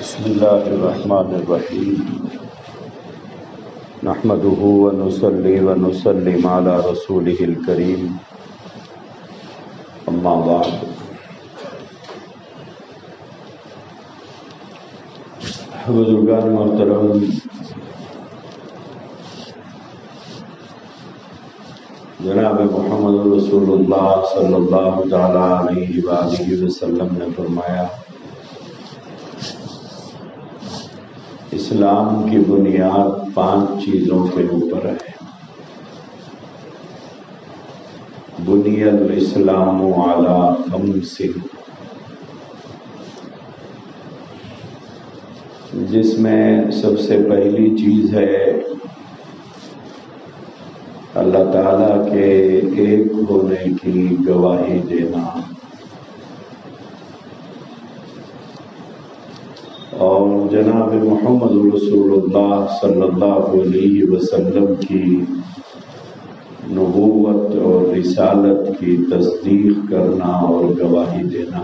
بسم اللہ الرحمن الرحیم نحمده ونصلی ونسلم علی رسولہ الکریم اما بعد بزرگان محترم، جناب محمد رسول اللہ صلی اللہ تعالی علیہ وآلہ وسلم نے فرمایا، اسلام کی بنیاد 5 چیزوں کے اوپر ہے۔ بنی الاسلام علی 5، جس میں سب سے پہلی چیز ہے اللہ تعالیٰ کے ایک ہونے کی گواہی دینا، اور جناب محمد رسول اللہ صلی اللہ علیہ وسلم کی نبوت اور رسالت کی تصدیق کرنا اور گواہی دینا۔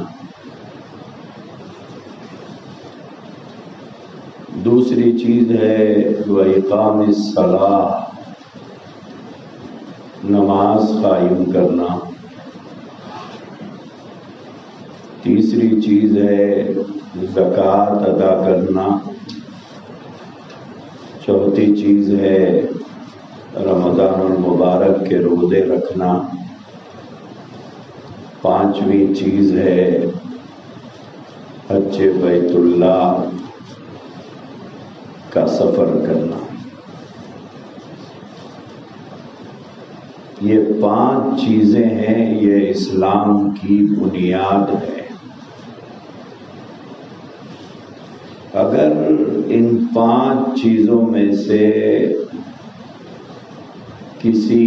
دوسری چیز ہے وإقام الصلاۃ، نماز قائم کرنا۔ تیسری چیز ہے زکوٰۃ ادا کرنا۔ چوتھی چیز ہے رمضان المبارک کے روزے رکھنا۔ پانچویں چیز ہے حج بیت اللہ کا سفر کرنا۔ یہ 5 چیزیں ہیں، یہ اسلام کی بنیاد ہے۔ اگر ان 5 چیزوں میں سے کسی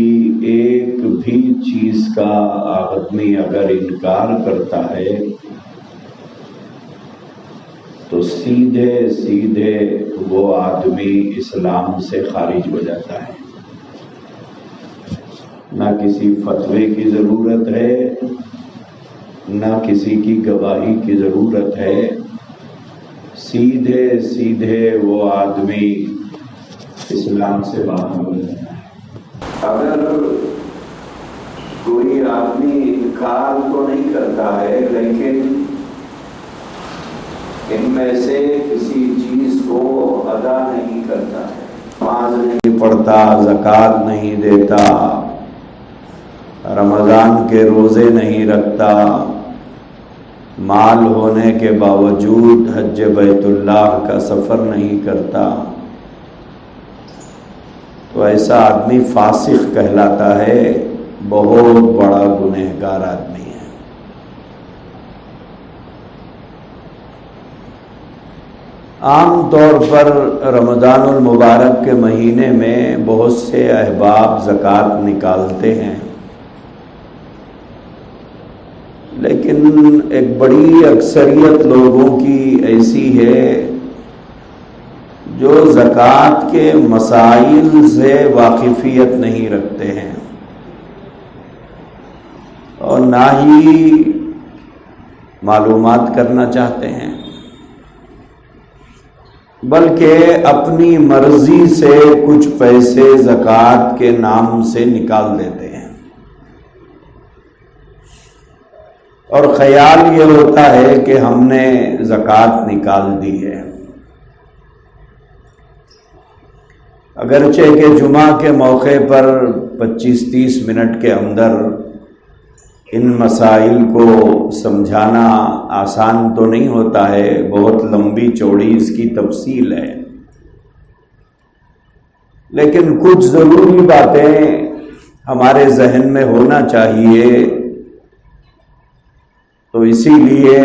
ایک بھی چیز کا آدمی اگر انکار کرتا ہے تو سیدھے وہ آدمی اسلام سے خارج ہو جاتا ہے۔ نہ کسی فتوے کی ضرورت ہے، نہ کسی کی گواہی کی ضرورت ہے، سیدھے وہ آدمی اسلام سے باہر ہو جاتا ہے۔ اگر کوئی آدمی انکار تو نہیں کرتا ہے، لیکن ان میں سے کسی چیز کو ادا نہیں کرتا ہے، نماز نہیں پڑھتا، زکوٰۃ نہیں دیتا، رمضان کے روزے نہیں رکھتا، مال ہونے کے باوجود حج بیت اللہ کا سفر نہیں کرتا، تو ایسا آدمی فاسق کہلاتا ہے، بہت بڑا گنہگار آدمی ہے۔ عام طور پر رمضان المبارک کے مہینے میں بہت سے احباب زکوٰۃ نکالتے ہیں، لیکن ایک بڑی اکثریت لوگوں کی ایسی ہے جو زکوٰۃ کے مسائل سے واقفیت نہیں رکھتے ہیں، اور نہ ہی معلومات کرنا چاہتے ہیں، بلکہ اپنی مرضی سے کچھ پیسے زکوٰۃ کے نام سے نکال دیتے ہیں، اور خیال یہ ہوتا ہے کہ ہم نے زکوٰۃ نکال دی ہے۔ اگرچہ کہ جمعہ کے موقع پر 25-30 منٹ کے اندر ان مسائل کو سمجھانا آسان تو نہیں ہوتا ہے، بہت لمبی چوڑی اس کی تفصیل ہے، لیکن کچھ ضروری باتیں ہمارے ذہن میں ہونا چاہیے، تو اسی لیے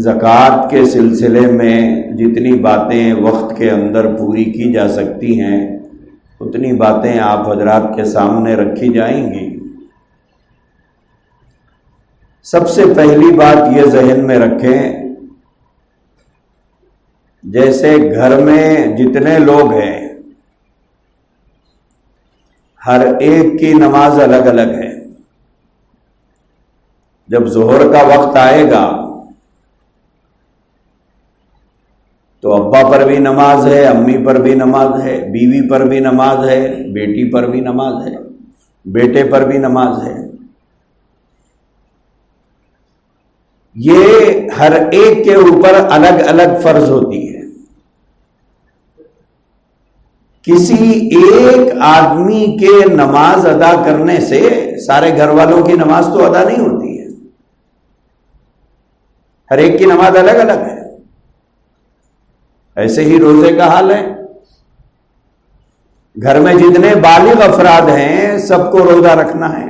زکوٰۃ کے سلسلے میں جتنی باتیں وقت کے اندر پوری کی جا سکتی ہیں اتنی باتیں آپ حضرات کے سامنے رکھی جائیں گی۔ سب سے پہلی بات یہ ذہن میں رکھیں، جیسے گھر میں جتنے لوگ ہیں ہر ایک کی نماز الگ الگ ہے۔ جب ظہر کا وقت آئے گا تو ابا پر بھی نماز ہے، امی پر بھی نماز ہے، بیوی پر بھی نماز ہے، بیٹی پر بھی نماز ہے، بیٹے پر بھی نماز ہے۔ یہ ہر ایک کے اوپر الگ الگ فرض ہوتی ہے۔ کسی ایک آدمی کے نماز ادا کرنے سے سارے گھر والوں کی نماز تو ادا نہیں ہوتی ہے، ہر ایک کی نماز الگ الگ ہے۔ ایسے ہی روزے کا حال ہے، گھر میں جتنے بالغ افراد ہیں سب کو روزہ رکھنا ہے۔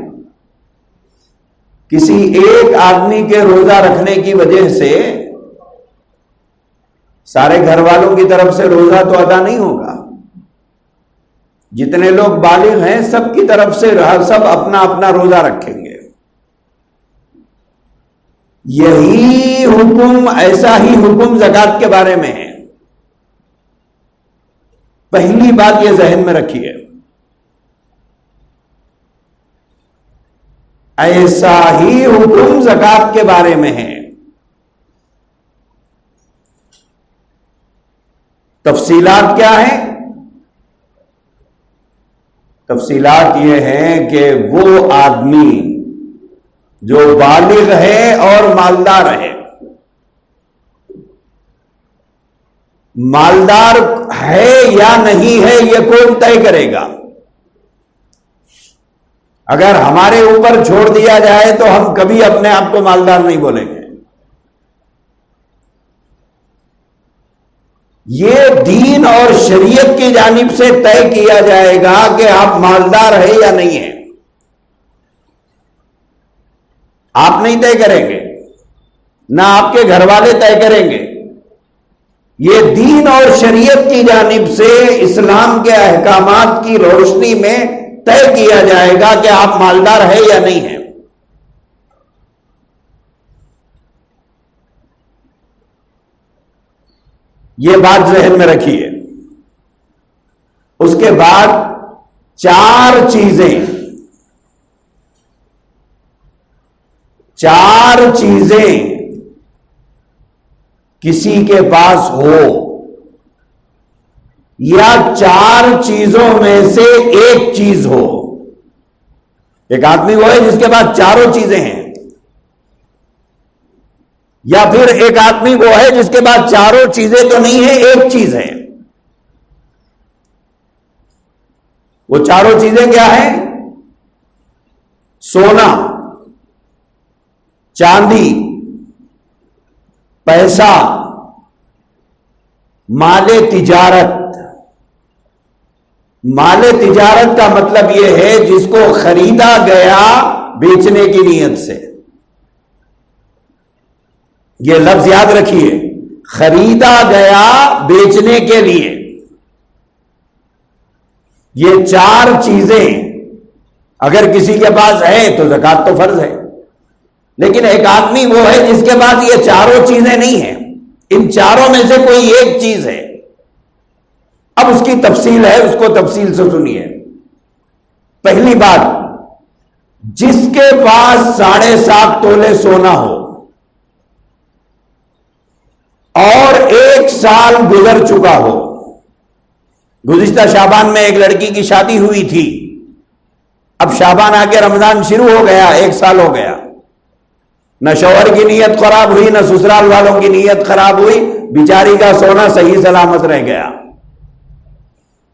کسی ایک آدمی کے روزہ رکھنے کی وجہ سے سارے گھر والوں کی طرف سے روزہ تو ادا نہیں ہوگا۔ جتنے لوگ بالغ ہیں سب کی طرف سے سب اپنا اپنا روزہ رکھیں گے۔ یہی حکم، ایسا ہی حکم زکوٰۃ کے بارے میں ہے۔ پہلی بات یہ ذہن میں رکھیے، ایسا ہی حکم زکوٰۃ کے بارے میں ہے۔ تفصیلات کیا ہیں؟ تفصیلات یہ ہیں کہ وہ آدمی جو بالغ ہے اور مالدار ہے، مالدار ہے یا نہیں ہے یہ کون طے کرے گا؟ اگر ہمارے اوپر چھوڑ دیا جائے تو ہم کبھی اپنے آپ کو مالدار نہیں بولیں گے۔ یہ دین اور شریعت کی جانب سے طے کیا جائے گا کہ آپ مالدار ہیں یا نہیں ہیں۔ آپ نہیں طے کریں گے، نہ آپ کے گھر والے طے کریں گے۔ یہ دین اور شریعت کی جانب سے اسلام کے احکامات کی روشنی میں طے کیا جائے گا کہ آپ مالدار ہیں یا نہیں ہیں۔ یہ بات ذہن میں رکھیے۔ اس کے بعد چار چیزیں کسی کے پاس ہو، یا چار چیزوں میں سے ایک چیز ہو۔ ایک آدمی وہ ہے جس کے پاس چاروں چیزیں ہیں، یا پھر ایک آدمی وہ ہے جس کے پاس چاروں چیزیں تو نہیں ہیں، ایک چیز ہے۔ وہ چاروں چیزیں کیا ہیں؟ سونا، چاندی، پیسہ، مال تجارت۔ مال تجارت کا مطلب یہ ہے جس کو خریدا گیا بیچنے کی نیت سے۔ یہ لفظ یاد رکھیے، خریدا گیا بیچنے کے لیے۔ یہ چار چیزیں اگر کسی کے پاس ہے تو زکوٰۃ تو فرض ہے، لیکن ایک آدمی وہ ہے جس کے پاس یہ چاروں چیزیں نہیں ہیں، ان چاروں میں سے کوئی ایک چیز ہے۔ اب اس کی تفصیل ہے، اس کو تفصیل سے سنیے۔ پہلی بات، جس کے پاس 7.5 تولے سونا ہو اور 1 سال گزر چکا ہو۔ گزشتہ شعبان میں ایک لڑکی کی شادی ہوئی تھی، اب شعبان آ کے رمضان شروع ہو گیا، 1 سال ہو گیا، نہ شوہر کی نیت خراب ہوئی نہ سسرال والوں کی نیت خراب ہوئی، بیچاری کا سونا صحیح سلامت رہ گیا،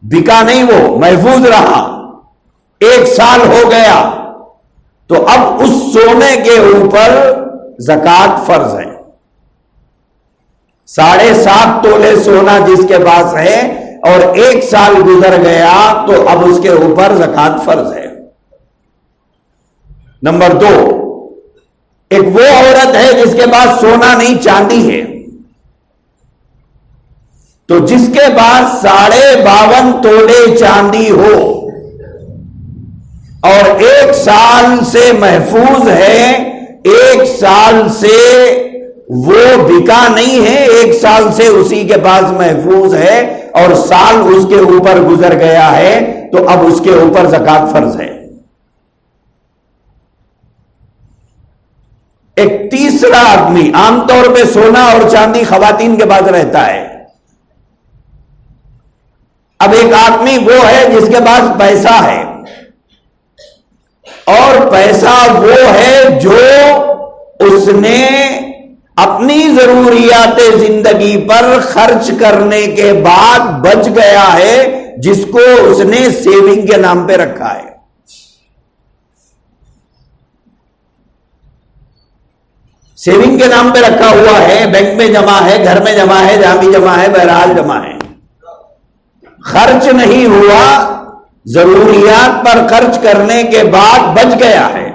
بکا نہیں، وہ محفوظ رہا، 1 سال ہو گیا۔ تو اب اس سونے کے اوپر زکوٰۃ فرض ہے۔ 7.5 تولے سونا جس کے پاس ہے اور 1 سال گزر گیا تو اب اس کے اوپر زکوٰۃ فرض ہے۔ نمبر 2، ایک وہ عورت ہے جس کے پاس سونا نہیں چاندی ہے، تو جس کے پاس 52.5 تولے چاندی ہو اور 1 سال سے محفوظ ہے، 1 سال سے وہ بکا نہیں ہے، 1 سال سے اسی کے پاس محفوظ ہے اور سال اس کے اوپر گزر گیا ہے، تو اب اس کے اوپر زکوٰۃ فرض ہے۔ ایک تیسرا آدمی، عام طور پہ سونا اور چاندی خواتین کے پاس رہتا ہے، اب ایک آدمی وہ ہے جس کے پاس پیسہ ہے، اور پیسہ وہ ہے جو اس نے اپنی ضروریات زندگی پر خرچ کرنے کے بعد بچ گیا ہے، جس کو اس نے سیونگ کے نام پہ رکھا ہے۔ سیونگ کے نام پہ رکھا ہوا ہے، بینک میں جمع ہے، گھر میں جمع ہے، جہاں بھی جمع ہے، بہرحال جمع ہے، خرچ نہیں ہوا، ضروریات پر خرچ کرنے کے بعد بچ گیا ہے۔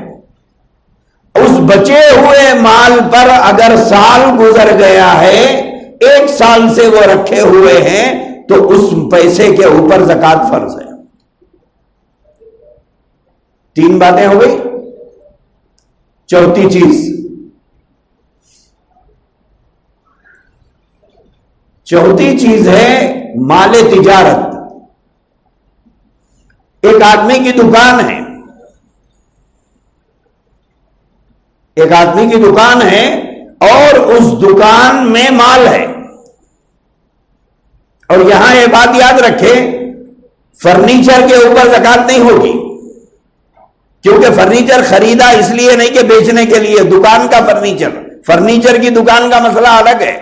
اس بچے ہوئے مال پر اگر سال گزر گیا ہے، 1 سال سے وہ رکھے ہوئے ہیں، تو اس پیسے کے اوپر زکوٰۃ فرض ہے۔ 3 باتیں ہو گئی۔ چوتھی چیز ہے مال تجارت۔ ایک آدمی کی دکان ہے، اور اس دکان میں مال ہے، اور یہاں یہ بات یاد رکھے، فرنیچر کے اوپر زکوٰۃ نہیں ہوگی، کیونکہ فرنیچر خریدا اس لیے نہیں کہ بیچنے کے لیے، دکان کا فرنیچر کی دکان کا مسئلہ الگ ہے۔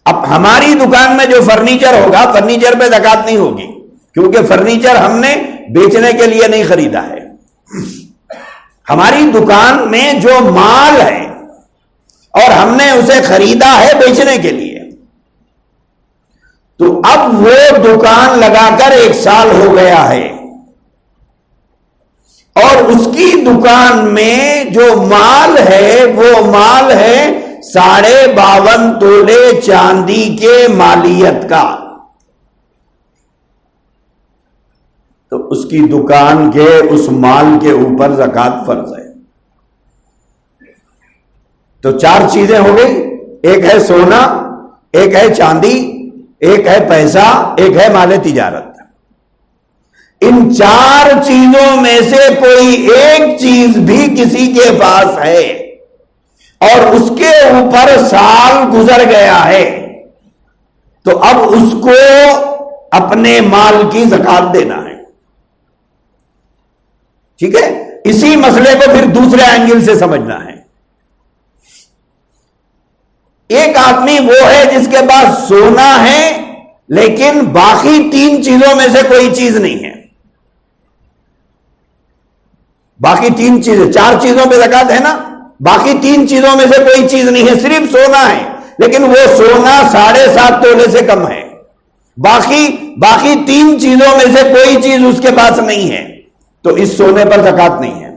اب ہماری دکان میں جو فرنیچر ہوگا، فرنیچر پہ زکوٰۃ نہیں ہوگی، کیونکہ فرنیچر ہم نے بیچنے کے لیے نہیں خریدا ہے۔ ہماری دکان میں جو مال ہے اور ہم نے اسے خریدا ہے بیچنے کے لیے، تو اب وہ دکان لگا کر 1 سال ہو گیا ہے، اور اس کی دکان میں جو مال ہے وہ مال ہے 52.5 تولے چاندی کے مالیت کا، تو اس کی دکان کے اس مال کے اوپر زکوٰۃ فرض ہے۔ تو 4 چیزیں ہو گئی، ایک ہے سونا، ایک ہے چاندی، ایک ہے پیسہ، ایک ہے مال تجارت۔ ان 4 چیزوں میں سے کوئی ایک چیز بھی کسی کے پاس ہے اور اس کے اوپر سال گزر گیا ہے، تو اب اس کو اپنے مال کی زکوٰۃ دینا ہے۔ ٹھیک ہے؟ اسی مسئلے کو پھر دوسرے اینگل سے سمجھنا ہے۔ ایک آدمی وہ ہے جس کے پاس سونا ہے لیکن باقی 3 چیزوں میں سے کوئی چیز نہیں ہے، باقی 3 چیزیں، 4 چیزوں پہ زکوٰۃ ہے نا، باقی 3 چیزوں میں سے کوئی چیز نہیں ہے، صرف سونا ہے، لیکن وہ سونا 7.5 تولے سے کم ہے، باقی 3 چیزوں میں سے کوئی چیز اس کے پاس نہیں ہے، تو اس سونے پر زکوٰۃ نہیں ہے۔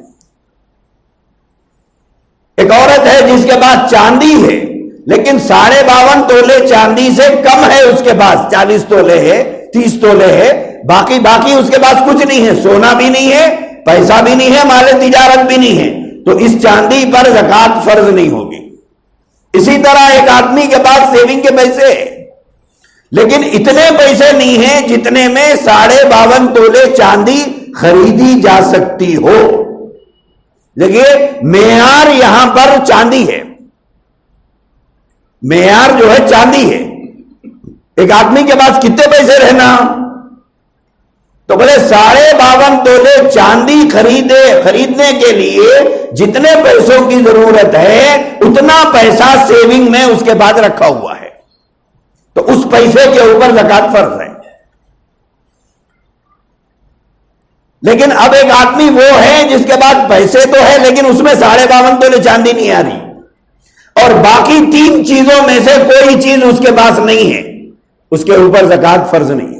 ایک عورت ہے جس کے پاس چاندی ہے لیکن 52.5 تولے چاندی سے کم ہے اس کے پاس، 40 تولے ہے، 30 تولے ہے، باقی اس کے پاس کچھ نہیں ہے، سونا بھی نہیں ہے، پیسہ بھی نہیں ہے، مال تجارت بھی نہیں ہے، تو اس چاندی پر زکوٰۃ فرض نہیں ہوگی۔ اسی طرح ایک آدمی کے پاس سیونگ کے پیسے ہیں لیکن اتنے پیسے نہیں ہیں جتنے میں 52.5 تولے چاندی خریدی جا سکتی ہو۔ دیکھیے معیار یہاں پر چاندی ہے، معیار جو ہے چاندی ہے۔ ایک آدمی کے پاس کتنے پیسے رہنا؟ تو بولے 52.5 تولے چاندی خریدنے کے لیے جتنے پیسوں کی ضرورت ہے اتنا پیسہ سیونگ میں اس کے بعد رکھا ہوا ہے، تو اس پیسے کے اوپر زکوٰۃ فرض ہے۔ لیکن اب ایک آدمی وہ ہے جس کے بعد پیسے تو ہے لیکن اس میں 52.5 تولے چاندی نہیں آ رہی، اور باقی 3 چیزوں میں سے کوئی چیز اس کے پاس نہیں ہے، اس کے اوپر زکوٰۃ فرض نہیں ہے۔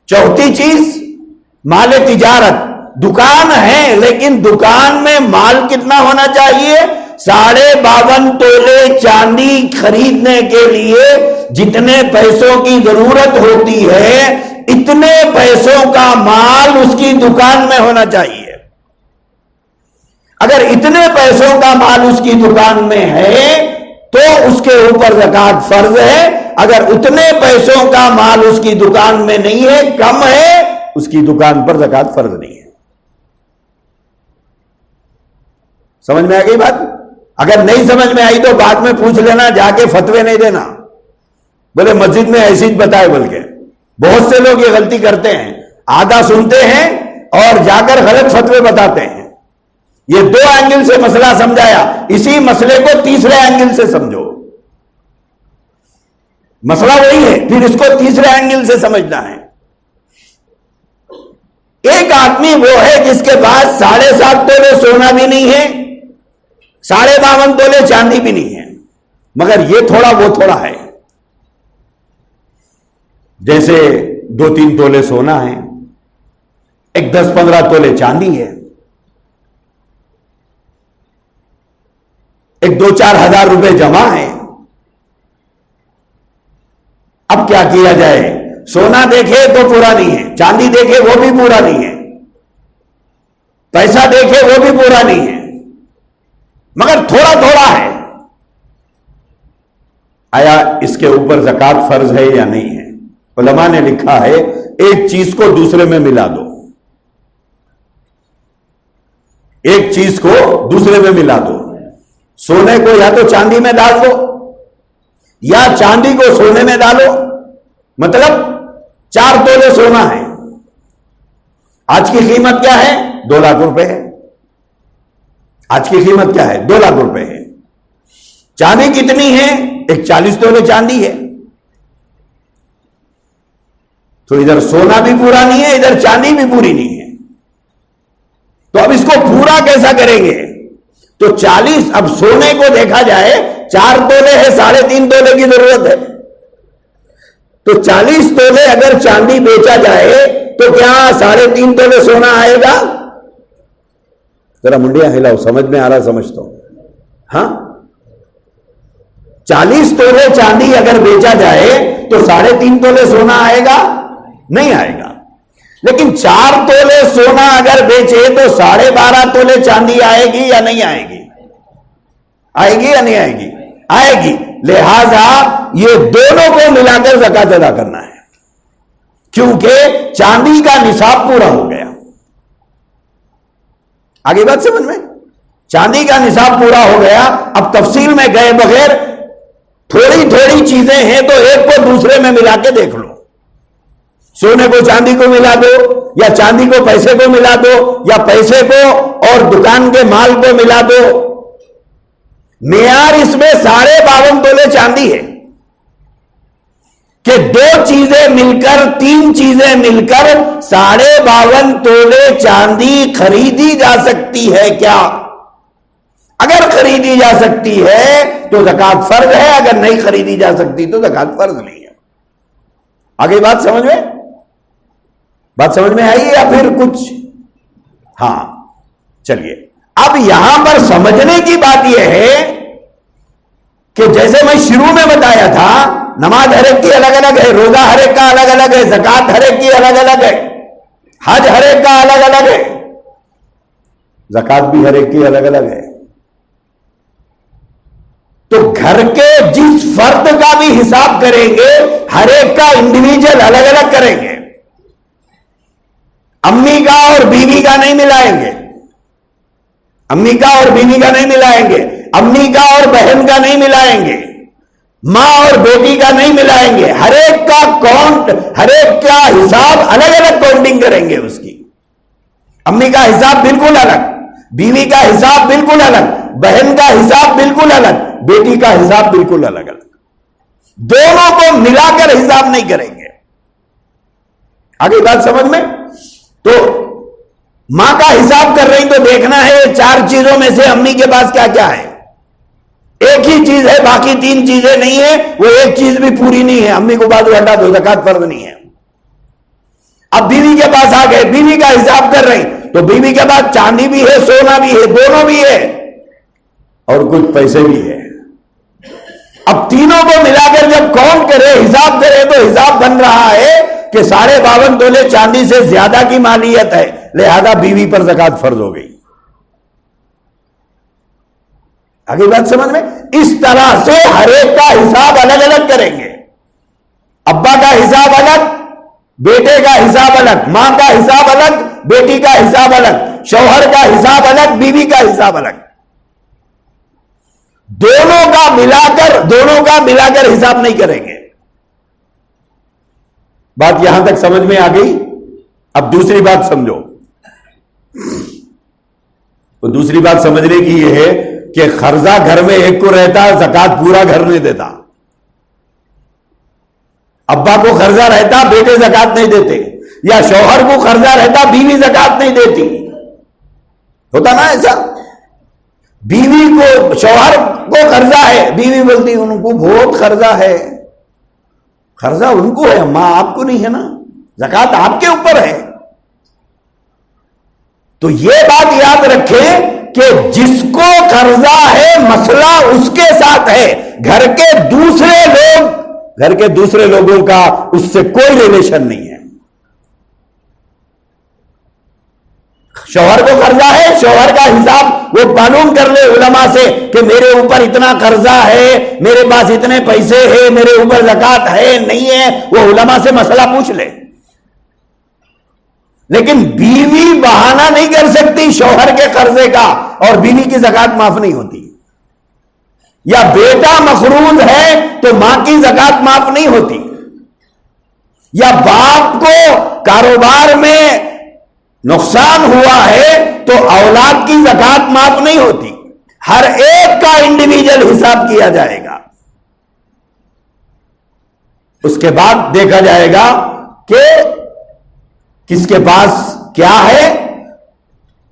چوتھی چیز مال تجارت، دکان ہے لیکن دکان میں مال کتنا ہونا چاہیے؟ 52.5 تولے چاندی خریدنے کے لیے جتنے پیسوں کی ضرورت ہوتی ہے اتنے پیسوں کا مال اس کی دکان میں ہونا چاہیے۔ اگر اتنے پیسوں کا مال اس کی دکان میں ہے تو اس کے اوپر زکوٰۃ فرض ہے، اگر اتنے پیسوں کا مال اس کی دکان میں نہیں ہے، کم ہے، اس کی دکان پر زکوٰۃ فرض نہیں ہے۔ سمجھ میں آ گئی بات؟ اگر نہیں سمجھ میں آئی تو بعد میں پوچھ لینا، جا کے فتوے نہیں دینا، بولے مسجد میں ایسی بتائے بول کے، بہت سے لوگ یہ غلطی کرتے ہیں، آدھا سنتے ہیں اور جا کر غلط فتوے بتاتے ہیں۔ یہ 2 اینگل سے مسئلہ سمجھایا، اسی مسئلے کو تیسرے اینگل سے سمجھو، مسئلہ وہی ہے، پھر اس کو تیسرے اینگل سے سمجھنا ہے۔ ایک آدمی وہ ہے جس کے پاس 7.5 تولے سونا بھی نہیں ہے، 52.5 تولے چاندی بھی نہیں ہے، مگر یہ تھوڑا وہ تھوڑا ہے، جیسے 2-3 تولے سونا ہے، ایک 10-15 تولے چاندی ہے، ایک 2-4 ہزار روپے جمع ہے۔ اب کیا کیا جائے؟ سونا دیکھے تو پورا نہیں ہے، چاندی دیکھے وہ بھی پورا نہیں ہے، پیسہ دیکھے وہ بھی پورا نہیں ہے، مگر تھوڑا تھوڑا ہے۔ آیا اس کے اوپر زکوٰۃ فرض ہے یا نہیں ہے؟ علماء نے لکھا ہے ایک چیز کو دوسرے میں ملا دو، ایک چیز کو دوسرے میں ملا دو، سونے کو یا تو چاندی میں ڈال دو یا چاندی کو سونے میں ڈالو، مطلب 4 تولے سونا ہے، آج کی قیمت کیا ہے؟ 2 لاکھ روپے ہے، آج کی قیمت کیا ہے؟ 2 لاکھ روپے ہے۔ چاندی کتنی ہے؟ ایک 40 تولے چاندی ہے، تو ادھر سونا بھی پورا نہیں ہے، ادھر چاندی بھی پوری نہیں ہے، تو اب اس کو پورا کیسا کریں گے؟ تو 40، اب سونے کو دیکھا جائے 4 تولے ہے، 3.5 تولے کی ضرورت ہے، تو 40 تولے اگر چاندی بیچا جائے تو کیا 3.5 تولے سونا آئے گا؟ ذرا منڈیاں ہلاؤ، سمجھ میں آ رہا؟ سمجھتا ہوں، ہاں 40 تولے چاندی اگر بیچا جائے تو 3.5 تولے سونا آئے گا؟ نہیں آئے گا۔ لیکن 4 تولے سونا اگر بیچے تو 12.5 تولے چاندی آئے گی یا نہیں آئے گی؟ آئے گی یا نہیں آئے گی؟ آئے گی۔ لہذا یہ دونوں کو ملا کر زکوٰۃ ادا کرنا ہے، کیونکہ چاندی کا نصاب پورا ہو گیا۔ آگے بات سمجھ میں؟ چاندی کا نصاب پورا ہو گیا۔ اب تفصیل میں گئے بغیر تھوڑی تھوڑی چیزیں ہیں تو ایک کو دوسرے میں ملا کے دیکھ لو، سونے کو چاندی کو ملا دو، یا چاندی کو پیسے کو ملا دو، یا پیسے کو اور دکان کے مال کو ملا دو۔ معیار اس میں 52.5 تولے چاندی ہے کہ 2 چیزیں مل کر 3 چیزیں مل کر 52.5 تولے چاندی خریدی جا سکتی ہے کیا؟ اگر خریدی جا سکتی ہے تو زکوٰۃ فرض ہے، اگر نہیں خریدی جا سکتی تو زکوٰۃ فرض نہیں ہے۔ آگے بات سمجھ میں؟ بات سمجھ میں آئی یا پھر کچھ؟ ہاں چلیے، اب یہاں پر سمجھنے کی بات یہ ہے کہ جیسے میں شروع میں بتایا تھا، نماز ہر ایک کی الگ الگ ہے، روزہ ہر ایک کا الگ الگ ہے، زکوٰۃ ہر ایک کی الگ الگ ہے، حج ہر ایک کا الگ الگ ہے، زکوٰۃ بھی ہر ایک کی الگ الگ ہے۔ تو گھر کے جس فرد کا بھی حساب کریں گے ہر ایک کا انڈیویجل الگ الگ کریں گے، امی کا اور بیوی کا نہیں ملائیں گے، امی کا اور بیوی کا نہیں ملائیں گے، امی کا اور بہن کا نہیں ملائیں گے، ماں اور بیٹی کا نہیں ملائیں گے، ہر ایک کا کاؤنٹ، ہر ایک کا حساب الگ الگ کاؤنٹنگ کریں گے اس کی۔ امی کا حساب بالکل الگ، بیوی کا حساب بالکل الگ، بہن کا حساب بالکل الگ، بیٹی کا حساب بالکل الگ الگ، دونوں کو ملا کر حساب نہیں کریں گے۔ آگے بات سمجھ میں؟ تو ماں کا حساب کر رہی تو دیکھنا ہے 4 چیزوں میں سے امی کے پاس کیا کیا ہے، ایک ہی چیز ہے باقی 3 چیزیں نہیں ہے، وہ ایک چیز بھی پوری نہیں ہے، امی کو بازو ہٹا دو، زکوٰۃ فرض نہیں ہے۔ اب بیوی کے پاس آ گئے، بیوی کا حساب کر رہی تو بیوی کے پاس چاندی بھی ہے، سونا بھی ہے، دونوں بھی ہے اور کچھ پیسے بھی ہے۔ اب تینوں کو ملا کر جب کاؤنٹ کرے، حساب کرے تو حساب بن رہا ہے کہ 52.5 تولے چاندی سے زیادہ کی مالیت ہے، لہذا بیوی پر زکوٰۃ فرض ہو گئی۔ آگے بات سمجھ میں؟ اس طرح سے ہر ایک کا حساب الگ الگ کریں گے، ابا کا حساب الگ، بیٹے کا حساب الگ، ماں کا حساب الگ، بیٹی کا حساب الگ، شوہر کا حساب الگ، بیوی کا حساب الگ، دونوں کا ملا کر حساب نہیں کریں گے، بات یہاں تک سمجھ میں آ گئی؟ اب دوسری بات سمجھو. وہ دوسری بات سمجھنے کی یہ ہے کہ قرضہ گھر میں ایک کو رہتا، زکات پورا گھر نہیں دیتا. ابا کو قرضہ رہتا، بیٹے زکات نہیں دیتے، یا شوہر کو قرضہ رہتا، بیوی زکات نہیں دیتی. ہوتا نا ایسا؟ بیوی کو، شوہر کو قرضہ ہے، بیوی بولتی ان کو بہت قرضہ ہے. قرضہ ان کو ہے، ماں آپ کو نہیں ہے نا، زکات آپ کے اوپر ہے. تو یہ بات یاد رکھیں کہ جس کو قرضہ ہے مسئلہ اس کے ساتھ ہے، گھر کے دوسرے لوگوں کا اس سے کوئی ریلیشن نہیں ہے. شوہر کو قرضہ ہے، شوہر کا حساب وہ معلوم کر لے علماء سے کہ میرے اوپر اتنا قرضہ ہے، میرے پاس اتنے پیسے ہیں، میرے اوپر زکات ہے نہیں ہے، وہ علماء سے مسئلہ پوچھ لے. لیکن بیوی بہانہ نہیں کر سکتی شوہر کے قرضے کا اور بیوی کی زکات معاف نہیں ہوتی. یا بیٹا مقروض ہے تو ماں کی زکات معاف نہیں ہوتی. یا باپ کو کاروبار میں نقصان ہوا ہے تو اولاد کی زکات معاف نہیں ہوتی. ہر ایک کا انڈیویجل حساب کیا جائے گا. اس کے بعد دیکھا جائے گا کہ کس کے پاس کیا ہے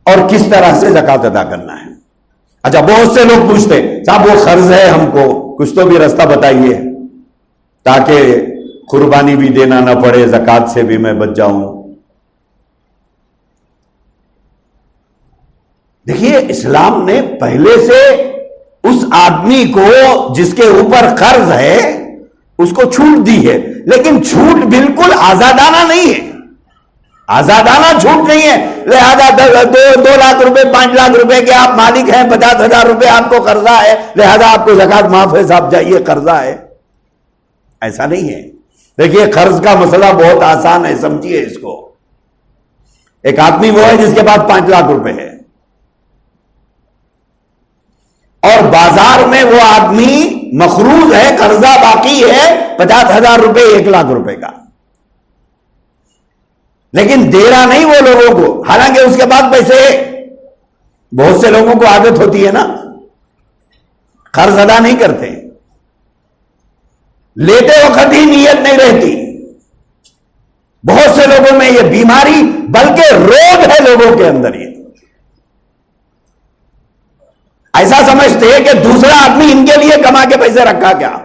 اور کس طرح سے زکات ادا کرنا ہے. اچھا، بہت سے لوگ پوچھتے صاحب وہ قرض ہے، ہم کو کچھ تو بھی رستہ بتائیے تاکہ قربانی بھی دینا نہ پڑے، زکات سے بھی میں بچ جاؤں. دیکھیے، اسلام نے پہلے سے اس آدمی کو جس کے اوپر قرض ہے اس کو چھوٹ دی ہے، لیکن چھوٹ بالکل آزادانہ نہیں ہے. آزادانہ چھوٹ نہیں ہے. لہذا 2 لاکھ روپے 5 لاکھ روپے کے آپ مالک ہیں، 50,000 روپے آپ کو قرضہ ہے، لہذا آپ کو زکات معاف ہے، صاحب جائیے قرضہ ہے. ایسا نہیں ہے. دیکھیے، قرض کا مسئلہ بہت آسان ہے، سمجھیے اس کو. ایک آدمی وہ ہے جس کے پاس 5 لاکھ روپے ہے اور بازار میں وہ آدمی مقروض ہے، قرضہ باقی ہے 50,000 روپے 1 لاکھ روپے کا، لیکن دے رہا نہیں وہ لوگوں کو، حالانکہ اس کے بعد پیسے. بہت سے لوگوں کو عادت ہوتی ہے نا، قرض ادا نہیں کرتے، لیتے وقت ہی نیت نہیں رہتی. بہت سے لوگوں میں یہ بیماری بلکہ روگ ہے لوگوں کے اندر. یہ ایسا سمجھتے ہیں کہ دوسرا آدمی ان کے لیے کما کے پیسے رکھا، کیا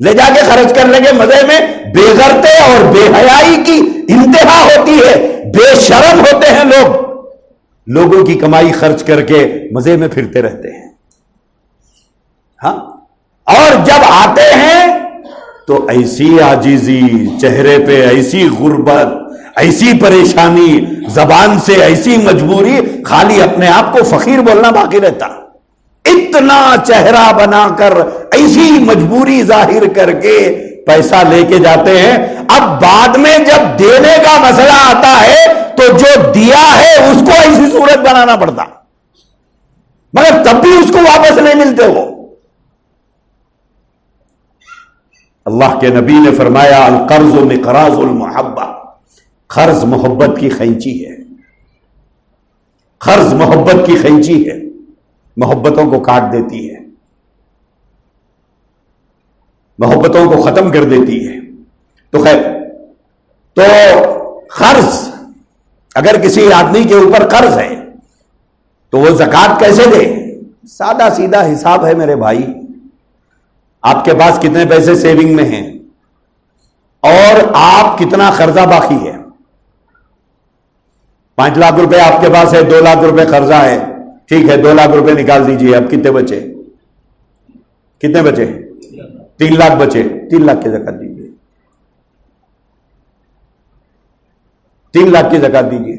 لے جا کے خرچ کر لیں گے مزے میں. بے غیرتی اور بے حیائی کی انتہا ہوتی ہے. بے شرم ہوتے ہیں لوگ، لوگوں کی کمائی خرچ کر کے مزے میں پھرتے رہتے ہیں. ہاں، اور جب آتے ہیں تو ایسی عاجزی چہرے پہ، ایسی غربت، ایسی پریشانی، زبان سے ایسی مجبوری، خالی اپنے آپ کو فقیر بولنا باقی رہتا. اتنا چہرہ بنا کر ایسی مجبوری ظاہر کر کے پیسہ لے کے جاتے ہیں. اب بعد میں جب دینے کا مسئلہ آتا ہے تو جو دیا ہے اس کو ایسی صورت بنانا پڑتا، مگر تب بھی اس کو واپس نہیں ملتے. وہ اللہ کے نبی نے فرمایا القرض مقراض المحبہ، قرض محبت کی خینچی ہے. قرض محبت کی خینچی ہے، محبتوں کو کاٹ دیتی ہے، محبتوں کو ختم کر دیتی ہے. تو خیر، تو قرض، اگر کسی آدمی کے اوپر قرض ہے تو وہ زکات کیسے دے؟ سادہ سیدھا حساب ہے میرے بھائی. آپ کے پاس کتنے پیسے سیونگ میں ہیں اور آپ کتنا قرضہ باقی ہے. 5 لاکھ روپے آپ کے پاس ہے، 2 لاکھ روپے قرضہ ہے، ٹھیک ہے 2 لاکھ روپے نکال دیجئے. اب کتنے بچے؟ کتنے بچے؟ 3 لاکھ بچے. 3 لاکھ کی زکات دیجئے، 3 لاکھ کی زکات دیجئے.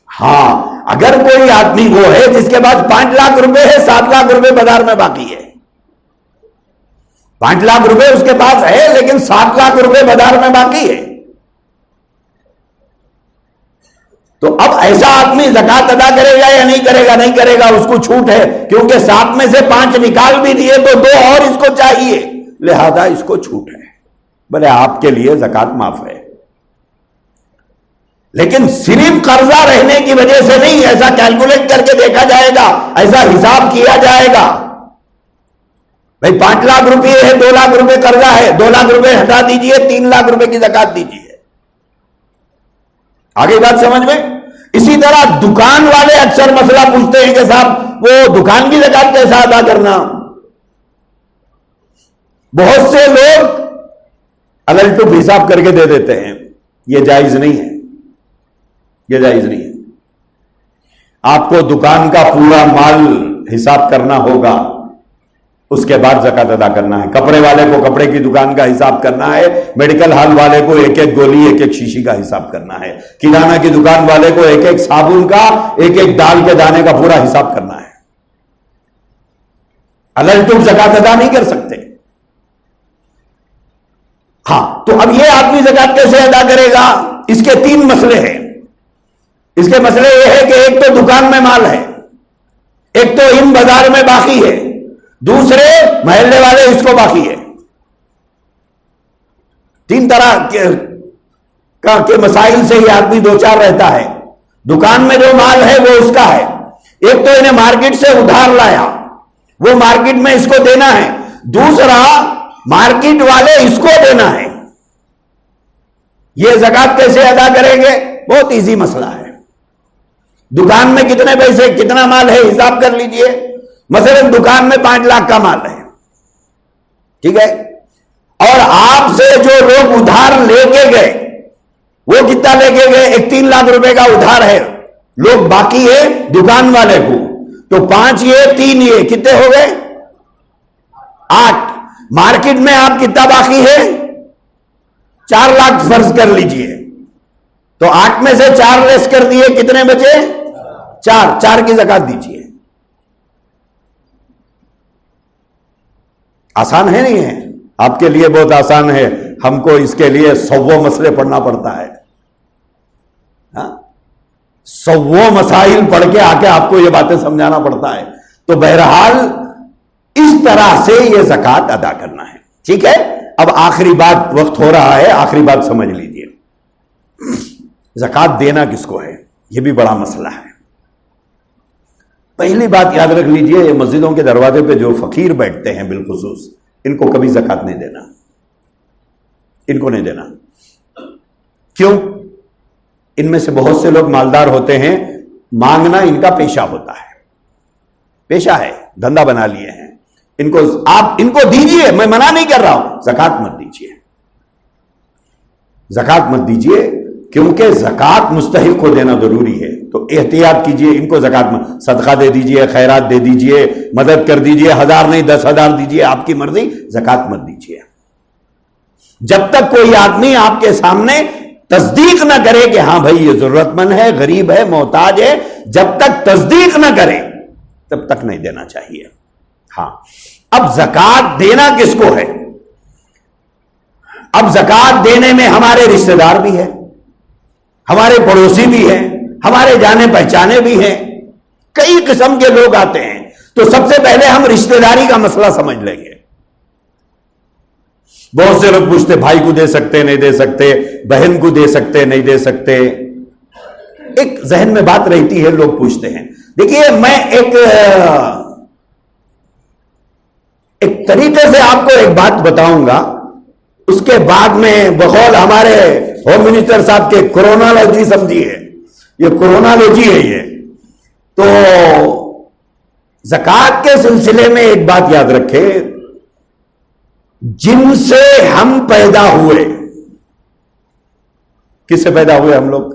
ہاں، اگر کوئی آدمی وہ ہے جس کے پاس 5 لاکھ روپے ہے، 7 لاکھ روپے بازار میں باقی ہے، 5 لاکھ روپے اس کے پاس ہے لیکن 7 لاکھ روپے بازار میں باقی ہے، تو اب ایسا آدمی زکات ادا کرے گا یا نہیں کرے گا؟ نہیں کرے گا، اس کو چھوٹ ہے، کیونکہ 7 میں سے 5 نکال بھی دیے تو 2 اور اس کو چاہیے، لہذا اس کو چھوٹ ہے. بولے آپ کے لیے زکات معاف ہے، لیکن صرف قرضہ رہنے کی وجہ سے نہیں، ایسا کیلکولیٹ کر کے دیکھا جائے گا، ایسا حساب کیا جائے گا. بھائی 5 لاکھ روپے ہے، 2 لاکھ روپے قرضہ ہے، 2 لاکھ روپے ہٹا دیجئے، 3 لاکھ روپے کی زکات دیجئے. آگے بات سمجھ میں؟ اسی طرح دکان والے اکثر مسئلہ پوچھتے ہیں کہ صاحب وہ دکان کی زکات کیسا ادا کرنا. بہت سے لوگ الٹو حساب کر کے دے دیتے ہیں، یہ جائز نہیں ہے، یہ جائز نہیں ہے. آپ کو دکان کا پورا مال حساب کرنا ہوگا، اس کے بعد زکات ادا کرنا ہے. کپڑے والے کو کپڑے کی دکان کا حساب کرنا ہے، میڈیکل ہال والے کو ایک ایک گولی ایک ایک شیشی کا حساب کرنا ہے، کرانہ کی دکان والے کو ایک ایک صابن کا ایک ایک دال کے دانے کا پورا حساب کرنا ہے. الٹو زکات ادا نہیں کر سکتے. ہاں تو اب یہ آدمی زکات کیسے ادا کرے گا؟ اس کے 3 مسئلے ہیں. اس کے مسئلے یہ ہے کہ ایک تو دکان میں مال ہے، ایک تو ان بازار میں باقی ہے، دوسرے محلے والے اس کو باقی ہے. 3 طرح کے مسائل سے یہ آدمی دو چار رہتا ہے. دکان میں جو مال ہے وہ اس کا ہے، ایک تو انہیں مارکیٹ سے ادھار لایا، وہ مارکیٹ میں اس کو دینا ہے، دوسرا مارکیٹ والے اس کو دینا ہے. یہ زکات کیسے ادا کریں گے؟ بہت ایزی مسئلہ ہے. دکان میں کتنے پیسے کتنا مال ہے حساب کر لیجئے. مثلا دکان میں 5 لاکھ کا مال ہے، ٹھیک ہے، اور آپ سے جو لوگ ادھار لے کے گئے وہ کتنا لے کے گئے؟ ایک 3 لاکھ روپے کا ادھار ہے، لوگ باقی ہے دکان والے کو، تو 5 یہ 3 یہ کتنے ہو گئے؟ 8. مارکیٹ میں آپ کتنا باقی ہے؟ 4 لاکھ فرض کر لیجئے، تو 8 میں سے 4 لیس کر دیے، کتنے بچے؟ 4 کی زکات دیجئے. آسان ہے نہیں ہے؟ آپ کے لیے بہت آسان ہے، ہم کو اس کے لیے 100 مسئلے پڑھنا پڑتا ہے. 100 مسائل پڑھ کے آ کے آپ کو یہ باتیں سمجھانا پڑتا ہے. تو بہرحال اس طرح سے یہ زکات ادا کرنا ہے. ٹھیک ہے، اب آخری بات، وقت ہو رہا ہے، آخری بات سمجھ لیجئے. زکات دینا کس کو ہے؟ یہ بھی بڑا مسئلہ ہے. پہلی بات یاد رکھ لیجئے، یہ مسجدوں کے دروازے پہ جو فقیر بیٹھتے ہیں بالخصوص، ان کو کبھی زکات نہیں دینا، ان کو نہیں دینا. کیوں؟ ان میں سے بہت سے لوگ مالدار ہوتے ہیں، مانگنا ان کا پیشہ ہوتا ہے، پیشہ ہے، دھندا بنا لیے ہیں. ان کو آپ ان کو دیجئے، میں منع نہیں کر رہا ہوں، زکات مت دیجئے، زکات مت دیجئے، کیونکہ زکات مستحق کو دینا ضروری ہے. تو احتیاط کیجئے، ان کو زکات مت، صدقہ دے دیجئے، خیرات دے دیجئے، مدد کر دیجئے، 1000 نہیں 10,000 دیجئے، آپ کی مرضی، زکات مت دیجئے. جب تک کوئی آدمی آپ کے سامنے تصدیق نہ کرے کہ ہاں بھائی یہ ضرورت مند ہے، غریب ہے، محتاج ہے، جب تک تصدیق نہ کرے تب تک نہیں دینا چاہیے. ہاں اب زکات دینا کس کو ہے؟ اب زکات دینے میں ہمارے رشتہ دار بھی ہیں، ہمارے پڑوسی بھی ہیں، ہمارے جانے پہچانے بھی ہیں، کئی قسم کے لوگ آتے ہیں. تو سب سے پہلے ہم رشتہ داری کا مسئلہ سمجھ لیں گے. بہت سے لوگ پوچھتے بھائی کو دے سکتے نہیں دے سکتے، بہن کو دے سکتے نہیں دے سکتے. ایک ذہن میں بات رہتی ہے، لوگ پوچھتے ہیں. دیکھیے میں ایک طریقے سے آپ کو ایک بات بتاؤں گا، اس کے بعد میں بقول ہمارے ہوم منسٹر صاحب کے کرونالوجی سمجھیے، یہ کرونالوجی ہے. یہ تو زکات کے سلسلے میں ایک بات یاد رکھے، جن سے ہم پیدا ہوئے، کس سے پیدا ہوئے ہم لوگ؟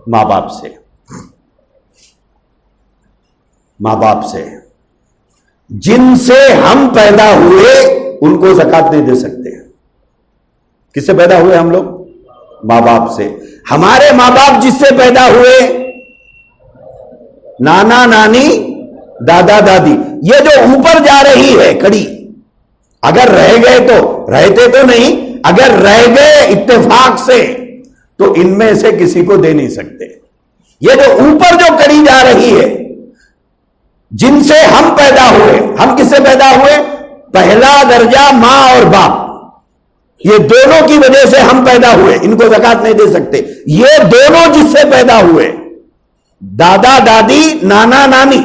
ماں باپ سے. ماں باپ سے جن سے ہم پیدا ہوئے ان کو زکات نہیں دے سکتے. کس سے پیدا ہوئے ہم لوگ؟ ماں باپ سے. ہمارے ماں باپ جس سے پیدا ہوئے، نانا نانی دادا دادی، یہ جو اوپر جا رہی ہے کڑی، اگر رہ گئے تو رہتے تو نہیں، اگر رہ گئے اتفاق سے تو ان میں سے کسی کو دے نہیں سکتے. یہ جو اوپر جو کڑی جا رہی ہے، جن سے ہم پیدا ہوئے، ہم کس سے پیدا ہوئے؟ پہلا درجہ ماں اور باپ. یہ دونوں کی وجہ سے ہم پیدا ہوئے، ان کو زکات نہیں دے سکتے۔ یہ دونوں جس سے پیدا ہوئے، دادا دادی نانا نانی،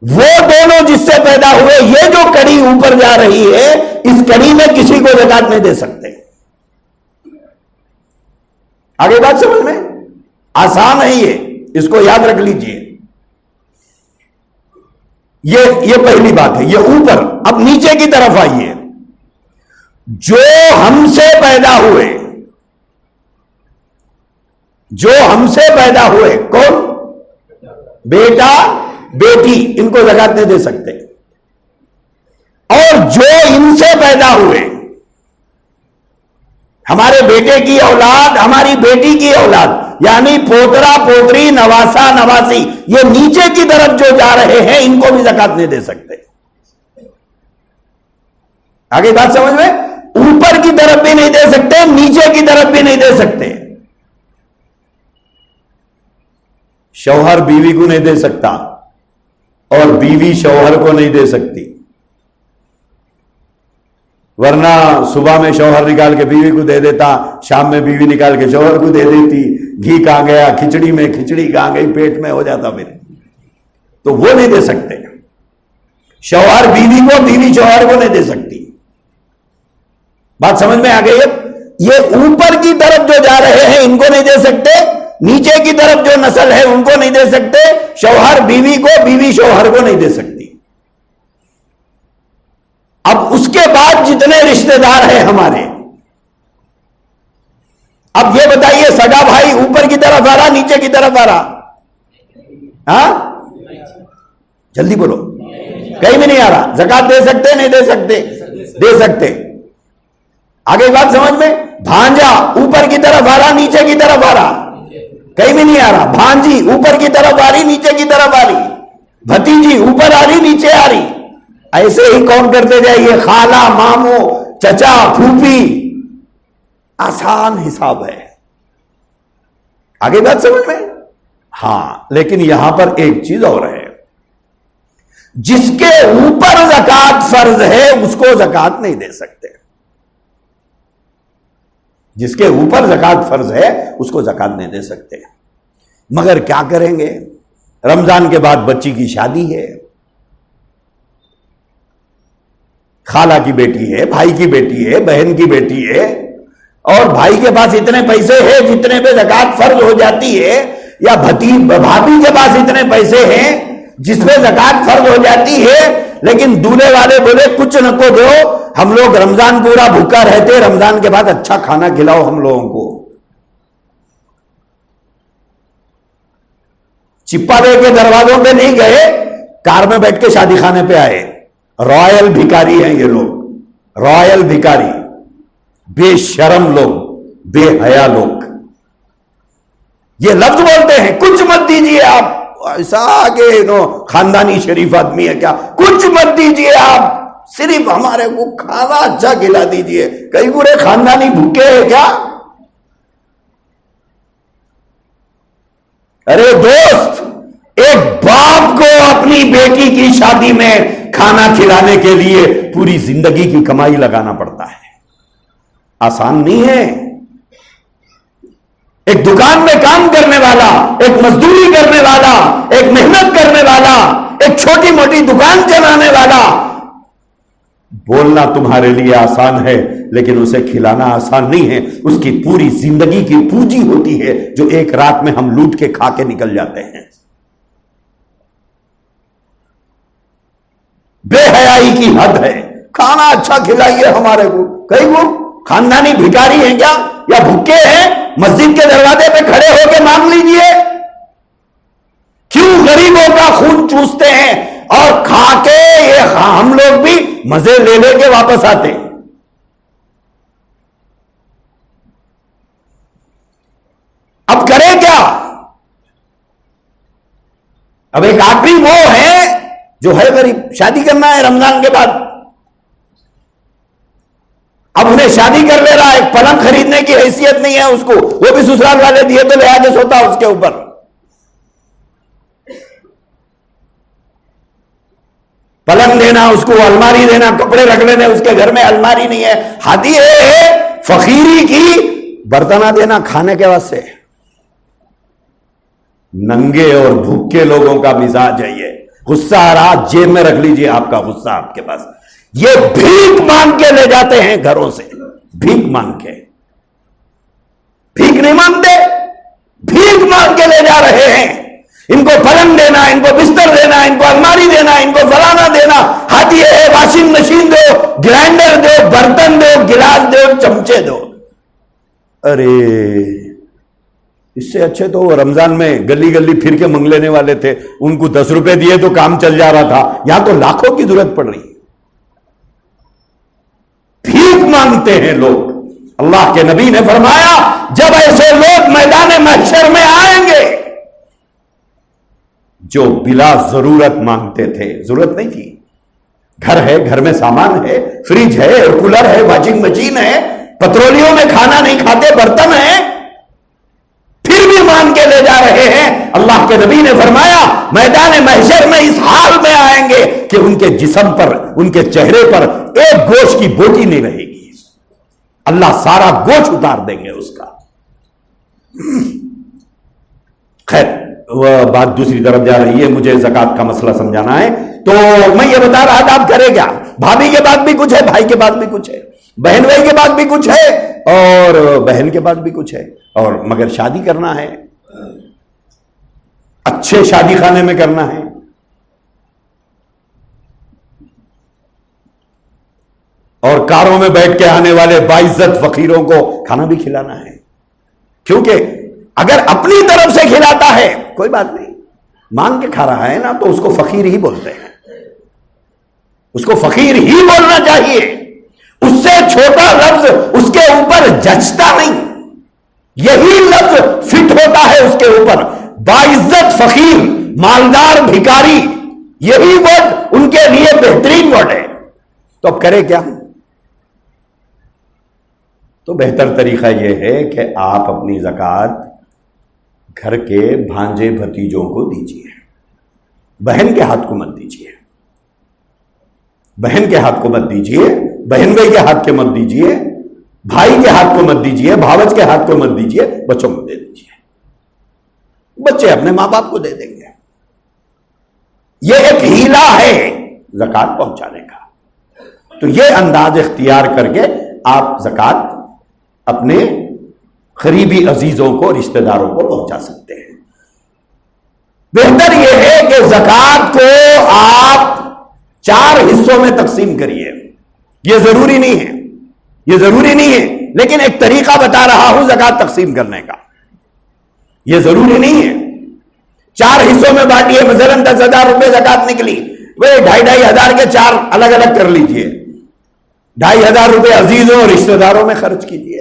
وہ دونوں جس سے پیدا ہوئے، یہ جو کڑی اوپر جا رہی ہے، اس کڑی میں کسی کو زکات نہیں دے سکتے۔ آگے بات سمجھ میں آسان ہے، یہ اس کو یاد رکھ لیجئے۔ یہ پہلی بات ہے، یہ اوپر۔ اب نیچے کی طرف آئیے، جو ہم سے پیدا ہوئے، جو ہم سے پیدا ہوئے، کون؟ بیٹا بیٹی، ان کو زکات نہیں دے سکتے۔ اور جو ان سے پیدا ہوئے، ہمارے بیٹے کی اولاد، ہماری بیٹی کی اولاد، یعنی پوترا پوتری، نواسا نواسی، یہ نیچے کی طرف جو جا رہے ہیں، ان کو بھی زکات نہیں دے سکتے۔ آگے بات سمجھ میں؟ اوپر کی طرف بھی نہیں دے سکتے، نیچے کی طرف بھی نہیں دے سکتے۔ شوہر بیوی کو نہیں دے سکتا، اور بیوی شوہر کو نہیں دے سکتی، ورنہ صبح میں شوہر نکال کے بیوی کو دے دیتا، شام میں بیوی نکال کے شوہر کو دے دیتی، گھی کہاں گیا کھچڑی میں، کھچڑی کہاں گئی پیٹ میں، ہو جاتا پھر۔ تو وہ نہیں دے سکتے۔ شوہر بیوی کو، بیوی شوہر کو نہیں دے سکتی۔ بات سمجھ میں آ گئی ہے؟ یہ اوپر کی طرف جو جا رہے ہیں ان کو نہیں دے سکتے، نیچے کی طرف جو نسل ہے ان کو نہیں دے سکتے، شوہر بیوی کو، بیوی شوہر کو نہیں دے سکتی۔ اب اس کے بعد جتنے رشتہ دار ہیں ہمارے، اب یہ بتائیے سگا بھائی اوپر کی طرف آ رہا نیچے کی طرف آ رہا؟ ہاں جلدی بولو، کہیں بھی نہیں آ رہا۔ زکات دے سکتے نہیں دے سکتے؟ دے سکتے۔ آگے بات سمجھ میں؟ بھانجا اوپر کی طرف آ رہا نیچے کی طرف آ رہا؟ کہیں بھی نہیں آ رہا۔ بھانجی اوپر کی طرف آ رہی نیچے کی طرف آ رہی؟ بھتیجی اوپر آ رہی نیچے آ رہی؟ ایسے ہی کون کرتے جائیے، خالہ، ماموں، چچا، پھوپھی، آسان حساب ہے۔ آگے بات سمجھ میں؟ ہاں، لیکن یہاں پر ایک چیز اور ہے، جس کے اوپر زکات فرض ہے اس کو زکات نہیں دے سکتے۔ جس کے اوپر زکات فرض ہے اس کو زکات نہیں دے سکتے۔ مگر کیا کریں گے؟ رمضان کے بعد بچی کی شادی ہے، خالہ کی بیٹی ہے، بھائی کی بیٹی ہے، بہن کی بیٹی ہے، اور بھائی کے پاس اتنے پیسے ہیں جتنے پہ زکات فرض ہو جاتی ہے، یا بھابھی کے پاس اتنے پیسے ہیں جس پہ زکات فرض ہو جاتی ہے، لیکن دولہے والے بولے کچھ نہ کو دو، ہم لوگ رمضان پورا بھوکا رہتے، رمضان کے بعد اچھا کھانا کھلاؤ ہم لوگوں کو۔ چپا دے کے دروازوں پہ نہیں گئے، کار میں بیٹھ کے شادی خانے پہ آئے۔ رائل بھکاری ہیں یہ لوگ، رائل بھکاری، بے شرم لوگ، بے حیا لوگ۔ یہ لفظ بولتے ہیں کچھ مت دیجیے آپ، ایسا کہ خاندانی شریف آدمی ہے کیا، کچھ مت دیجیے آپ، صرف ہمارے کو کھانا اچھا کھلا دیجیے۔ کئی پورے خاندانی بھوکے ہیں کیا؟ ارے دوست، ایک باپ کو اپنی بیٹی کی شادی میں کھانا کھلانے کے لیے پوری زندگی کی کمائی لگانا پڑتا ہے، آسان نہیں ہے۔ ایک دکان میں کام کرنے والا، ایک مزدوری کرنے والا، ایک محنت کرنے والا، ایک چھوٹی موٹی دکان چلانے والا، بولنا تمہارے لیے آسان ہے لیکن اسے کھلانا آسان نہیں ہے۔ اس کی پوری زندگی کی پونجی ہوتی ہے جو ایک رات میں ہم لوٹ کے کھا کے نکل جاتے ہیں۔ بے حیائی کی حد ہے۔ کھانا اچھا کھلائیے ہمارے کو، کئی وہ خاندانی بھکاری ہیں کیا یا بھوکے ہیں؟ مسجد کے دروازے پہ کھڑے ہو کے مانگ لیجئے۔ کیوں غریبوں کا خون چوستے ہیں اور کھا کے یہ ہم لوگ بھی مزے لے لے کے واپس آتے ہیں۔ اب کریں کیا؟ اب ایک آدمی وہ ہے جو ہے غریب، شادی کرنا ہے رمضان کے بعد، اب انہیں شادی کر لے رہا ہے، ایک پلنگ خریدنے کی حیثیت نہیں ہے اس کو، وہ بھی سسرال والے دیے تو لے آگے سوتا اس کے اوپر۔ پلنگ دے دینا, اس کو الماری دینا, کپڑے رکھ لینے, اس کے گھر میں الماری نہیں ہے. حدیث ہے فقیری کی برتنہ دینا کھانے کے واسطے. ننگے اور بھوکے لوگوں کا مزاج ہے یہ. غصہ آ رہا جیب میں رکھ لیجئے, آپ کا غصہ آپ کے پاس. یہ بھیک مانگ کے لے جاتے ہیں گھروں سے, بھیک مانگ کے. بھیک نہیں مانگتے, بھیک مانگ کے لے جا رہے ہیں. ان کو پلنگ دینا, ان کو بستر دینا, ان کو الماری دینا, ان کو فلانا دینا. ہاتھ یہ ہے واشنگ مشین دو, گرائنڈر دو, برتن دو, گلاس دو, چمچے دو. ارے اس سے اچھے تو وہ رمضان میں گلی گلی پھر کے منگ لینے والے تھے, ان کو 10 روپے دیے تو کام چل جا رہا تھا. یہاں تو لاکھوں کی ضرورت پڑ رہی ہے. بھیک مانگتے ہیں لوگ. اللہ کے نبی نے فرمایا جب ایسے لوگ میدان محشر میں آئیں گے جو بلا ضرورت مانگتے تھے, ضرورت نہیں تھی, گھر ہے, گھر میں سامان ہے, فریج ہے, کولر ہے, واشنگ مشین ہے, پترولیوں میں کھانا نہیں کھاتے, برتن ہے, پھر بھی مان کے لے جا رہے ہیں. اللہ کے نبی نے فرمایا میدان محشر میں اس حال میں آئیں گے کہ ان کے جسم پر, ان کے چہرے پر ایک گوشت کی بوٹی نہیں رہے گی. اللہ سارا گوشت اتار دیں گے اس کا. خیر وہ بات دوسری طرف جا رہی ہے, مجھے زکات کا مسئلہ سمجھانا ہے. تو میں یہ بتا رہا تھا, آپ کرے کیا؟ بھابھی کے بعد بھی کچھ ہے, بھائی کے بعد بھی کچھ ہے, بہن بھائی کے بعد بھی کچھ ہے, اور بہن کے بعد بھی کچھ ہے. اور مگر شادی کرنا ہے, اچھے شادی خانے میں کرنا ہے. اور کاروں میں بیٹھ کے آنے والے باعزت فقیروں کو کھانا بھی کھلانا ہے. کیونکہ اگر اپنی طرف سے کھلاتا ہے کوئی بات نہیں, مانگ کے کھا رہا ہے نا, تو اس کو فقیر ہی بولتے ہیں, اس کو فقیر ہی بولنا چاہیے. اس سے چھوٹا لفظ اس کے اوپر جچتا نہیں, یہی لفظ فٹ ہوتا ہے اس کے اوپر. باعزت فقیر, مالدار بھکاری, یہی ورڈ ان کے لیے بہترین ورڈ ہے. تو اب کرے کیا؟ تو بہتر طریقہ یہ ہے کہ آپ اپنی زکات گھر کے بھانجے بھتیجوں کو دیجیے, بہن کے ہاتھ کو مت دیجیے, بہن کے ہاتھ کو مت دیجیے, بہن بھائی کے ہاتھ کے مت دیجیے, بھائی کے ہاتھ کو مت دیجیے, بھاوج کے ہاتھ کو مت دیجیے, بچوں کو دے دیجیے. بچے اپنے ماں باپ کو دے دیں گے. یہ ایک ہیلا ہے زکات پہنچانے کا. تو یہ انداز اختیار کر کے آپ زکات اپنے قریبی عزیزوں کو, رشتہ داروں کو پہنچا سکتے ہیں. بہتر یہ ہے کہ زکات کو آپ 4 حصوں میں تقسیم کریے. یہ ضروری نہیں ہے, یہ ضروری نہیں ہے, لیکن ایک طریقہ بتا رہا ہوں زکات تقسیم کرنے کا. یہ ضروری نہیں ہے. 4 حصوں میں بانٹیے. مثلا 10,000 روپے زکات نکلی, وہ 2,500 کے 4 الگ الگ کر لیجئے. 2,500 روپے عزیزوں اور رشتہ داروں میں خرچ کیجئے,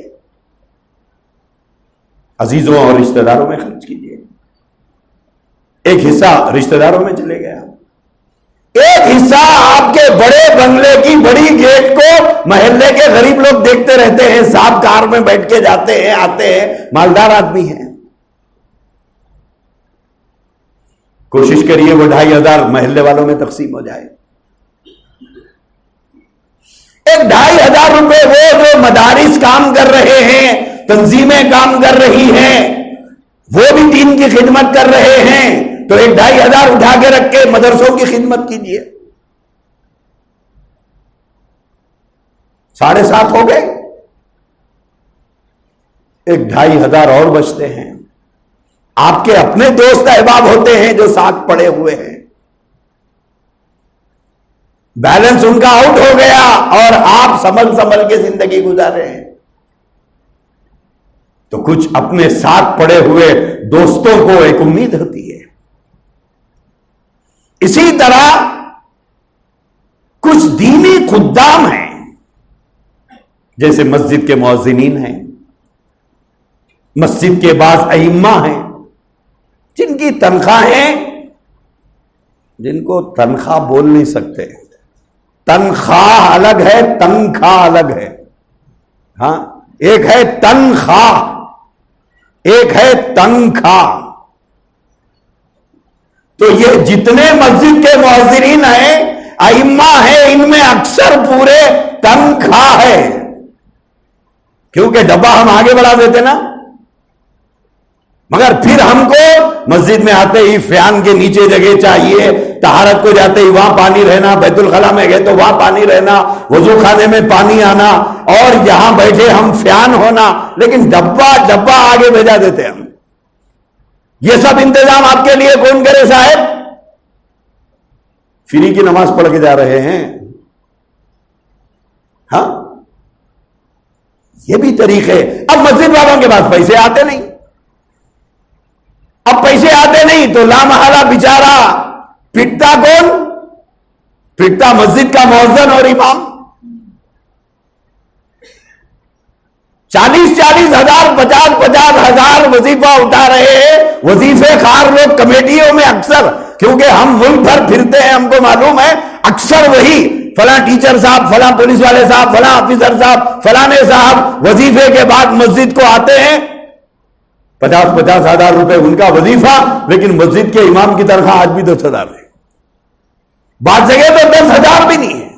عزیزوں اور رشتہ داروں میں خرچ کیجئے. ایک حصہ رشتہ داروں میں چلے گیا, ایک حصہ آپ کے بڑے بنگلے کی بڑی گیٹ کو محلے کے غریب لوگ دیکھتے رہتے ہیں, صاحب کار میں بیٹھ کے جاتے ہیں آتے ہیں, مالدار آدمی ہیں. کوشش کریے وہ 2,500 محلے والوں میں تقسیم ہو جائے. ایک 2,500 روپے وہ جو مدارس کام کر رہے ہیں, تنظیمیں کام کر رہی ہیں, وہ بھی دین کی خدمت کر رہے ہیں, تو ایک 2,500 اٹھا کے رکھ کے مدرسوں کی خدمت کیجیے. 7.5 ہو گئے, ایک 2,500 اور بچتے ہیں. آپ کے اپنے دوست احباب ہوتے ہیں جو ساتھ پڑے ہوئے ہیں, بیلنس ان کا آؤٹ ہو گیا اور آپ سنبھل کے زندگی گزار رہے ہیں, تو کچھ اپنے ساتھ پڑے ہوئے دوستوں کو ایک امید ہوتی ہے. اسی طرح کچھ دینی خدام ہیں, جیسے مسجد کے مؤذنین ہیں, مسجد کے بعض ائمہ ہیں, جن کی تنخواہیں, جن کو تنخواہ بول نہیں سکتے, تنخواہ الگ ہے, تنخواہ الگ ہے. ہاں, ایک ہے تنخواہ, ایک ہے تنخواہ. تو یہ جتنے مسجد کے مؤذنین ہیں, ائمہ ہیں ان میں اکثر پورے تنخواہ ہے، کیونکہ ڈبہ ہم آگے بڑھا دیتے نا، مگر پھر ہم کو مسجد میں آتے ہی فیان کے نیچے جگہ چاہیے، طہارت کو جاتے ہی وہاں پانی رہنا، بیت الخلا میں گئے تو وہاں پانی رہنا، وضو خانے میں پانی آنا، اور یہاں بیٹھے ہم فیان ہونا، لیکن ڈبہ آگے بھیجا دیتے ہم۔ یہ سب انتظام آپ کے لیے کون کرے صاحب؟ فری کی نماز پڑھ کے جا رہے ہیں، ہاں یہ بھی طریقے۔ اب مسجد والوں کے پاس پیسے آتے نہیں، اب پیسے آتے نہیں تو لامحالہ بیچارہ پٹتا کون؟ پٹتا مسجد کا مؤذن اور امام۔ 40,000 50,000 وظیفہ اٹھا رہے ہیں، وظیفے خار لوگ کمیٹیوں میں اکثر، کیونکہ ہم ملک بھر پھرتے ہیں، ہم کو معلوم ہے اکثر وہی فلاں ٹیچر صاحب، فلاں پولیس والے صاحب، فلاں آفیسر صاحب، فلانے صاحب وظیفے کے بعد مسجد کو آتے ہیں، 50,000 روپے ان کا وظیفہ، لیکن مسجد کے امام کی تنخواہ آج بھی 10,000 ہے، بعض جگہ تو 10,000 بھی نہیں ہے۔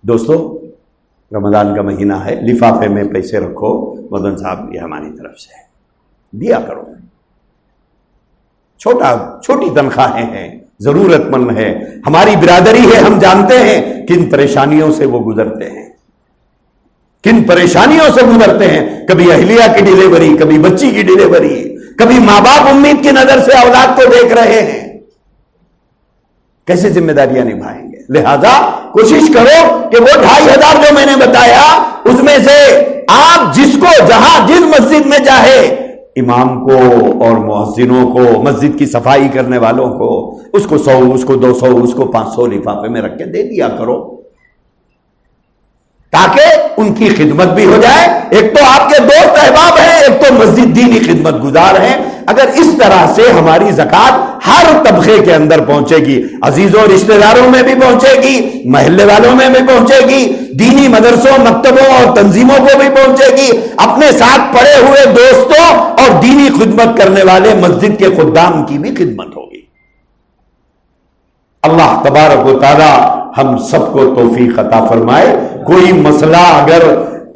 دوستو رمضان کا مہینہ ہے، لفافے میں پیسے رکھو، مدن صاحب یہ ہماری طرف سے دیا کرو، چھوٹی تنخواہیں ہیں، ضرورت مند ہے، ہماری برادری ہے، ہم جانتے ہیں کن پریشانیوں سے وہ گزرتے ہیں، کن پریشانیوں سے گزرتے ہیں، کبھی اہلیہ کی ڈیلیوری، کبھی بچی کی ڈیلیوری، کبھی ماں باپ امید کی نظر سے اولاد کو دیکھ رہے ہیں، کیسے ذمہ داریاں نبھائیں گے؟ لہذا کوشش کرو کہ وہ 2,500 جو میں نے بتایا اس میں سے آپ جس کو جہاں جس مسجد میں چاہے، امام کو اور مؤذنوں کو، مسجد کی صفائی کرنے والوں کو، اس کو 100، اس کو 200، اس کو 500 لفافے میں رکھ کے دے دیا کرو، تاکہ ان کی خدمت بھی ہو جائے۔ ایک تو آپ کے دوست احباب ہیں، ایک تو مسجد دینی خدمت گزار ہیں۔ اگر اس طرح سے ہماری زکوٰۃ ہر طبقے کے اندر پہنچے گی، عزیزوں رشتہ داروں میں بھی پہنچے گی، محلے والوں میں بھی پہنچے گی، دینی مدرسوں، مکتبوں اور تنظیموں کو بھی پہنچے گی، اپنے ساتھ پڑے ہوئے دوستوں اور دینی خدمت کرنے والے مسجد کے خدام کی بھی خدمت ہوگی۔ اللہ تبارک و تعالی ہم سب کو توفیق عطا فرمائے۔ کوئی مسئلہ اگر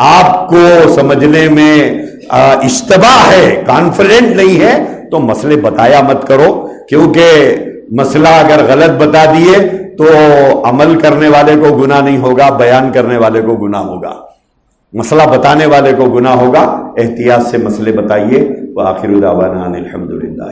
آپ کو سمجھنے میں اشتباہ ہے، کانفیڈنٹ نہیں ہے، تو مسئلے بتایا مت کرو، کیونکہ مسئلہ اگر غلط بتا دیے تو عمل کرنے والے کو گناہ نہیں ہوگا، بیان کرنے والے کو گناہ ہوگا، مسئلہ بتانے والے کو گناہ ہوگا۔ احتیاط سے مسئلے بتائیے۔ وآخر دعوانا الحمدللہ۔